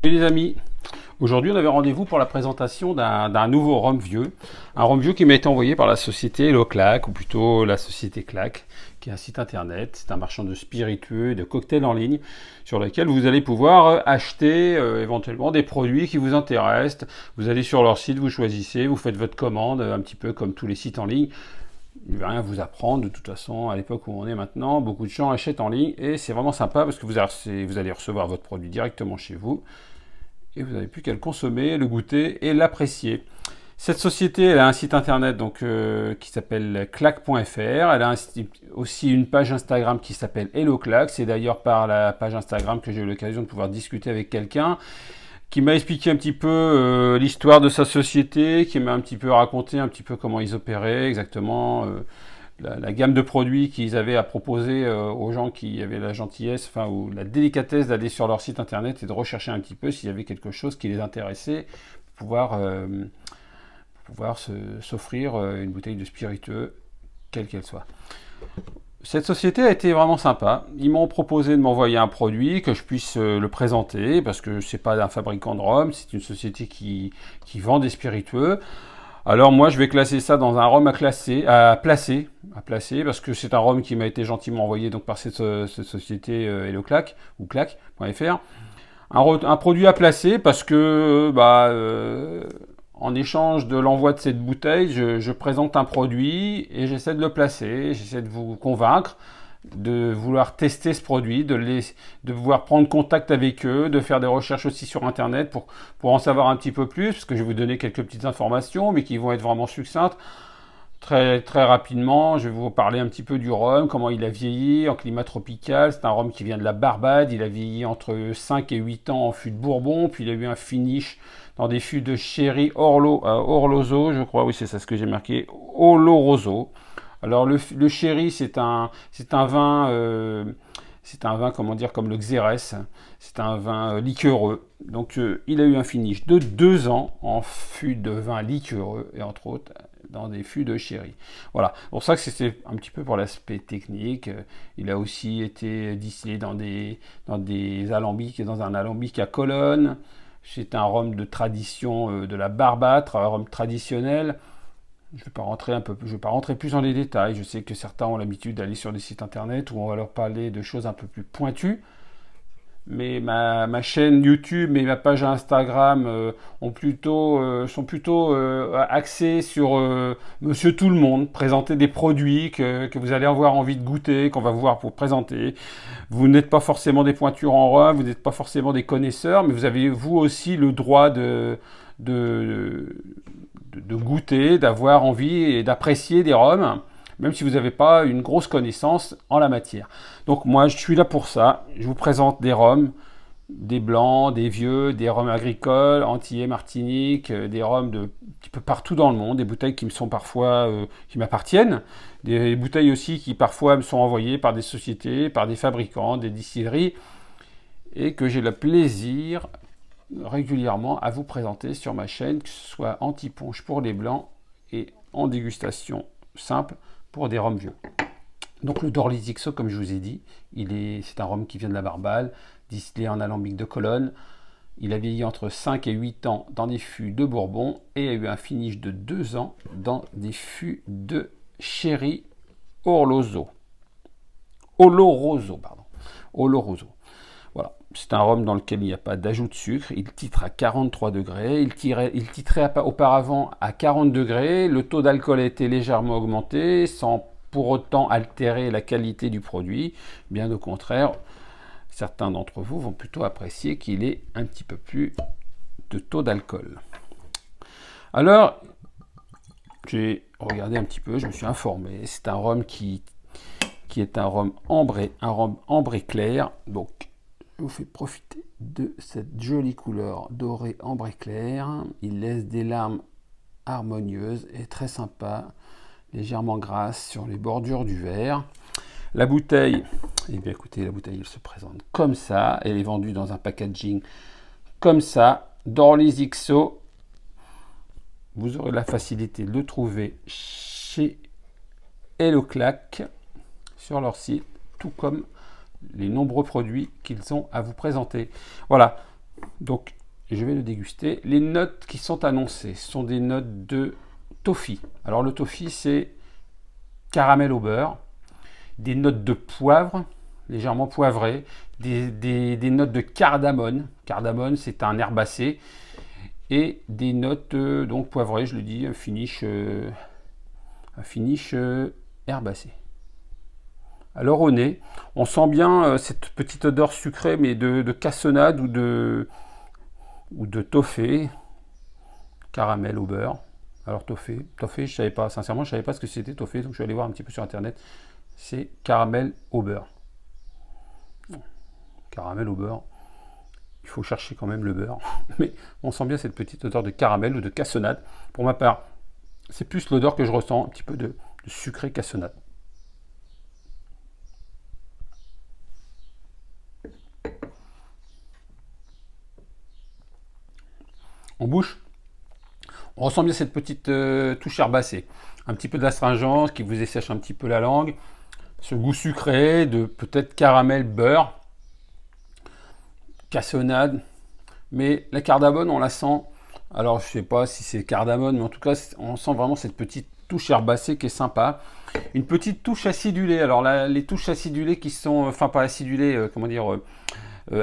Et les amis, aujourd'hui on avait rendez-vous pour la présentation d'un nouveau rhum vieux. Un rhum vieux qui m'a été envoyé par la société Hello-Clac, ou plutôt la société Clac, qui est un site internet. C'est un marchand de spiritueux et de cocktails en ligne sur lequel vous allez pouvoir acheter éventuellement des produits qui vous intéressent. Vous allez sur leur site, vous choisissez, vous faites votre commande, un petit peu comme tous les sites en ligne. Il ne va rien vous apprendre, de toute façon, à l'époque où on est maintenant, beaucoup de gens achètent en ligne et c'est vraiment sympa parce que vous allez recevoir votre produit directement chez vous. Et vous n'avez plus qu'à le consommer, le goûter et l'apprécier. Cette société, elle a un site internet qui s'appelle clac.fr. Elle a aussi une page Instagram qui s'appelle HelloClac. C'est d'ailleurs par la page Instagram que j'ai eu l'occasion de pouvoir discuter avec quelqu'un qui m'a expliqué un petit peu l'histoire de sa société, qui m'a un petit peu raconté un petit peu comment ils opéraient exactement, la gamme de produits qu'ils avaient à proposer aux gens qui avaient la gentillesse, ou la délicatesse d'aller sur leur site internet et de rechercher un petit peu s'il y avait quelque chose qui les intéressait, pour pouvoir s'offrir une bouteille de spiritueux, quelle qu'elle soit. Cette société a été vraiment sympa. Ils m'ont proposé de m'envoyer un produit, que je puisse le présenter, parce que c'est pas un fabricant de rhum, c'est une société qui vend des spiritueux. Alors moi, je vais classer ça dans un rhum à placer, parce que c'est un rhum qui m'a été gentiment envoyé donc par cette société HelloClac ou clac.fr. Un produit à placer parce que en échange de l'envoi de cette bouteille, je présente un produit et j'essaie de le placer, j'essaie de vous convaincre de vouloir tester ce produit, de vouloir prendre contact avec eux, de faire des recherches aussi sur internet pour en savoir un petit peu plus, parce que je vais vous donner quelques petites informations, mais qui vont être vraiment succinctes. Très, très rapidement, je vais vous parler un petit peu du rhum, comment il a vieilli en climat tropical. C'est un rhum qui vient de la Barbade, il a vieilli entre 5 et 8 ans en fût de Bourbon, puis il a eu un finish dans des fûts de sherry Orlozo, je crois, oui c'est ça ce que j'ai marqué, Oloroso. Alors le sherry, c'est un vin, comment dire, comme le Xérès. C'est un vin liqueureux. Donc il a eu un finish de 2 ans en fût de vin liqueureux et entre autres dans des fûts de sherry. Voilà. Pour ça que c'était un petit peu pour l'aspect technique. Il a aussi été distillé dans des alambics, dans un alambic à Cologne. C'est un rhum de tradition de la Barbâtre, un rhum traditionnel. Je ne vais pas rentrer plus dans les détails. Je sais que certains ont l'habitude d'aller sur des sites internet où on va leur parler de choses un peu plus pointues. Mais ma chaîne YouTube et ma page Instagram sont plutôt axées sur Monsieur Tout le Monde, présenter des produits que vous allez avoir envie de goûter, qu'on va voir pour présenter. Vous n'êtes pas forcément des pointures en rhum, vous n'êtes pas forcément des connaisseurs, mais vous avez vous aussi le droit de goûter, d'avoir envie et d'apprécier des rhums, même si vous n'avez pas une grosse connaissance en la matière. Donc moi, je suis là pour ça. Je vous présente des rhums, des blancs, des vieux, des rhums agricoles, antillais, Martinique, des rhums de un petit peu partout dans le monde, des bouteilles qui me sont parfois, qui m'appartiennent, des bouteilles aussi qui parfois me sont envoyées par des sociétés, par des fabricants, des distilleries, et que j'ai le plaisir régulièrement à vous présenter sur ma chaîne, que ce soit anti-punch pour les blancs et en dégustation simple pour des rhums vieux. Donc le Dorly XO, comme je vous ai dit, c'est un rhum qui vient de la Barbade, distillé en alambic de Cologne. Il a vieilli entre 5 et 8 ans dans des fûts de Bourbon et a eu un finish de 2 ans dans des fûts de sherry Oloroso. Oloroso. Voilà, c'est un rhum dans lequel il n'y a pas d'ajout de sucre. Il titre à 43 degrés. Il titrait auparavant à 40 degrés. Le taux d'alcool a été légèrement augmenté sans pour autant altérer la qualité du produit. Bien au contraire, certains d'entre vous vont plutôt apprécier qu'il ait un petit peu plus de taux d'alcool. Alors, j'ai regardé un petit peu, je me suis informé. C'est un rhum qui est un rhum ambré clair. Donc, je vous fais profiter de cette jolie couleur dorée ambré clair. Il laisse des larmes harmonieuses et très sympa, légèrement grasse sur les bordures du verre. La bouteille, eh bien écoutez, la bouteille elle se présente comme ça. Elle est vendue dans un packaging comme ça. Dorly XO. Vous aurez la facilité de le trouver chez HelloClac sur leur site, tout comme les nombreux produits qu'ils ont à vous présenter. Voilà, Donc, je vais le déguster. Les notes qui sont annoncées sont des notes de toffee. Alors, le toffee, c'est caramel au beurre, des notes de poivre, légèrement poivré, des notes de cardamone. Cardamone, c'est un herbacé. Et des notes donc poivrées, je le dis, un finish herbacé. Alors au nez, on sent bien cette petite odeur sucrée, mais de cassonade ou de toffee, caramel au beurre. Alors toffee, je savais pas, sincèrement, je savais pas ce que c'était toffee, donc je suis allé voir un petit peu sur internet. C'est caramel au beurre. Caramel au beurre. Il faut chercher quand même le beurre, mais on sent bien cette petite odeur de caramel ou de cassonade. Pour ma part, c'est plus l'odeur que je ressens, un petit peu de sucré cassonade. En bouche, on ressent bien cette petite touche herbacée. Un petit peu d'astringence qui vous essèche un petit peu la langue. Ce goût sucré de peut-être caramel beurre. Cassonade. Mais la cardamone, on la sent. Alors, je ne sais pas si c'est cardamone, mais en tout cas, on sent vraiment cette petite touche herbacée qui est sympa. Une petite touche acidulée. Alors, là, les touches acidulées qui sont, enfin, pas acidulées, comment dire,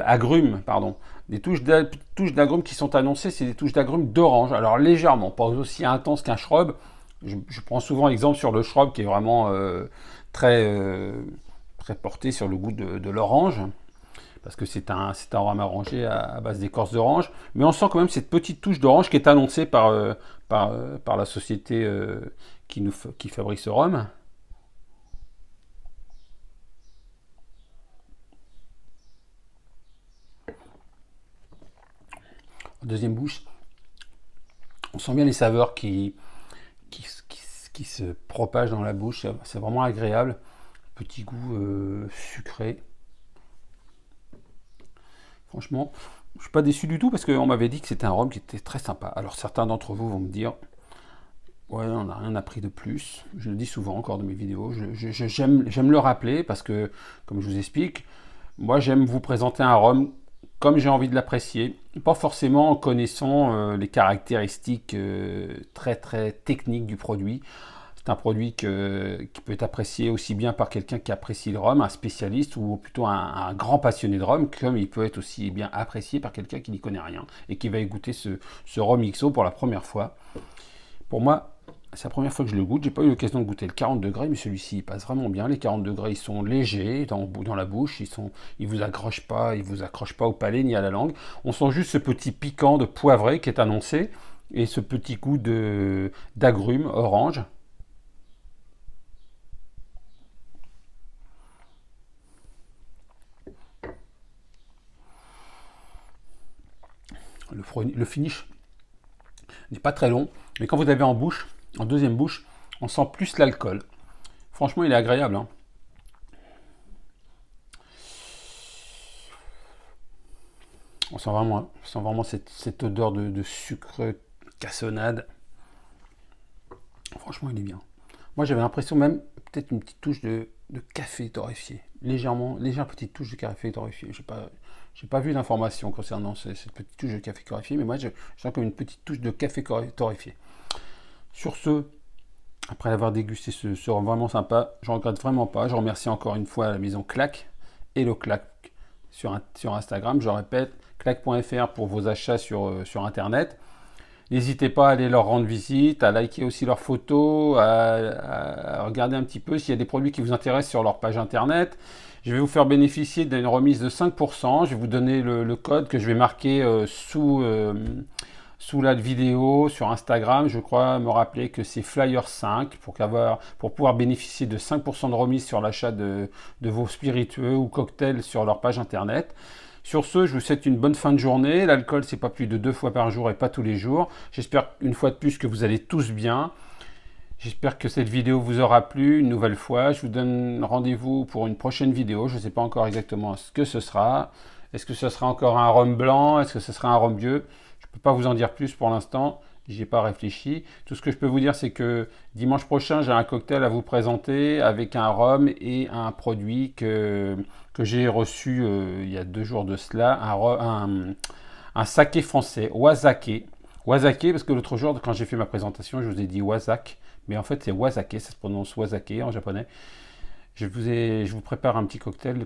agrumes, pardon. Des touches d'agrumes qui sont annoncées, c'est des touches d'agrumes d'orange. Alors légèrement, pas aussi intense qu'un shrub. Je prends souvent l'exemple sur le shrub qui est vraiment très porté sur le goût de l'orange. Parce que c'est un rhum arrangé à base d'écorce d'orange. Mais on sent quand même cette petite touche d'orange qui est annoncée par la société qui fabrique ce rhum. En deuxième bouche, on sent bien les saveurs qui se propagent dans la bouche. C'est vraiment agréable. Petit goût sucré. Franchement, je ne suis pas déçu du tout parce qu'on m'avait dit que c'était un rhum qui était très sympa. Alors certains d'entre vous vont me dire, ouais, on n'a rien appris de plus. Je le dis souvent encore dans mes vidéos. J'aime le rappeler parce que, comme je vous explique, moi j'aime vous présenter un rhum comme j'ai envie de l'apprécier, pas forcément en connaissant les caractéristiques très très techniques du produit. C'est un produit qui peut être apprécié aussi bien par quelqu'un qui apprécie le rhum, un spécialiste ou plutôt un grand passionné de rhum, comme il peut être aussi bien apprécié par quelqu'un qui n'y connaît rien et qui va goûter ce rhum XO pour la première fois. Pour moi, c'est la première fois que je le goûte. J'ai pas eu l'occasion de goûter le 40 degrés, mais celui-ci il passe vraiment bien. Les 40 degrés, ils sont légers dans la bouche, ils vous accrochent pas au palais ni à la langue. On sent juste ce petit piquant de poivré qui est annoncé et ce petit goût d'agrumes orange. Le finish n'est pas très long, mais quand vous avez en bouche, en deuxième bouche, on sent plus l'alcool. Franchement, il est agréable. Hein. On sent vraiment cette odeur de sucre cassonade. Franchement, il est bien. Moi, j'avais l'impression même peut-être une petite touche de café torréfié. Légère petite touche de café torréfié. J'ai pas vu d'informations concernant cette petite touche de café torréfié, mais moi, je sens comme une petite touche de café torréfié. Sur ce, après avoir dégusté ce rhum vraiment sympa, je ne regrette vraiment pas. Je remercie encore une fois la maison Clac et le Clac sur Instagram. Je répète, clac.fr pour vos achats sur Internet. N'hésitez pas à aller leur rendre visite, à liker aussi leurs photos, à regarder un petit peu s'il y a des produits qui vous intéressent sur leur page Internet. Je vais vous faire bénéficier d'une remise de 5%. Je vais vous donner le code que je vais marquer sous la vidéo sur Instagram. Je crois me rappeler que c'est Flyer5 pour pouvoir bénéficier de 5% de remise sur l'achat de vos spiritueux ou cocktails sur leur page Internet. Sur ce, je vous souhaite une bonne fin de journée. L'alcool, c'est pas plus de 2 fois par jour et pas tous les jours. J'espère une fois de plus que vous allez tous bien. J'espère que cette vidéo vous aura plu une nouvelle fois. Je vous donne rendez-vous pour une prochaine vidéo. Je ne sais pas encore exactement ce que ce sera. Est-ce que ce sera encore un rhum blanc? Est-ce que ce sera un rhum vieux? Je ne peux pas vous en dire plus pour l'instant. J'y ai pas réfléchi. Tout ce que je peux vous dire, c'est que dimanche prochain, j'ai un cocktail à vous présenter avec un rhum et un produit que j'ai reçu il y a 2 jours de cela, un saké français, Wazake. Wazake, parce que l'autre jour, quand j'ai fait ma présentation, je vous ai dit Wazak, mais en fait c'est Wazake, ça se prononce Wazake en japonais. Je vous prépare un petit cocktail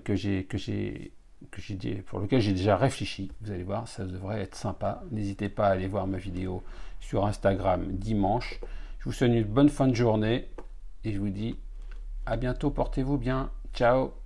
pour lequel j'ai déjà réfléchi. Vous allez voir, ça devrait être sympa. N'hésitez pas à aller voir ma vidéo sur Instagram dimanche. Je vous souhaite une bonne fin de journée et je vous dis à bientôt, portez-vous bien. Ciao.